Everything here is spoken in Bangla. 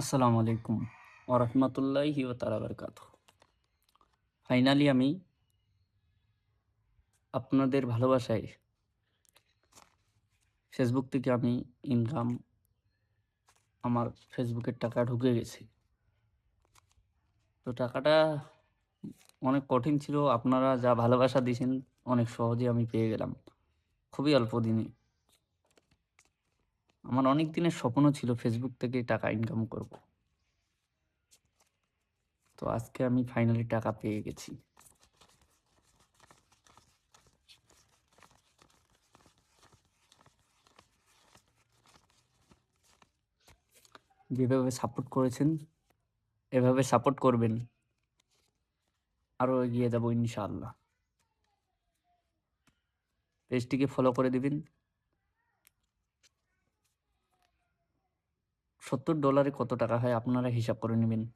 আসসালামু আলাইকুম ওরহমতুল্লাহি ও তাআলা বারাকাতুহু। ফাইনালি আমি আপনাদের ভালোবাসায় ফেসবুক থেকে আমি ইনকাম আমার ফেসবুকের টাকা ঢুকে গেছে। তো টাকাটা অনেক কঠিন ছিল। আপনারা যা ভালোবাসা দিয়েছেন অনেক সহজে আমি পেয়ে গেলাম। খুবই অল্প দিনে। আমার অনেক দিনের স্বপ্ন ছিল ফেসবুক থেকে টাকা ইনকাম করব। তো আজকে আমি ফাইনালি টাকা পেয়ে গেছি। যেভাবে সাপোর্ট করেছেন এভাবে সাপোর্ট করবেন। আরো এগিয়ে যাব ইনশাআল্লাহ। পেজটিকে ফলো করে দিবেন। $70 কত টাকা হয় আপনারা হিসাব করে নেবেন।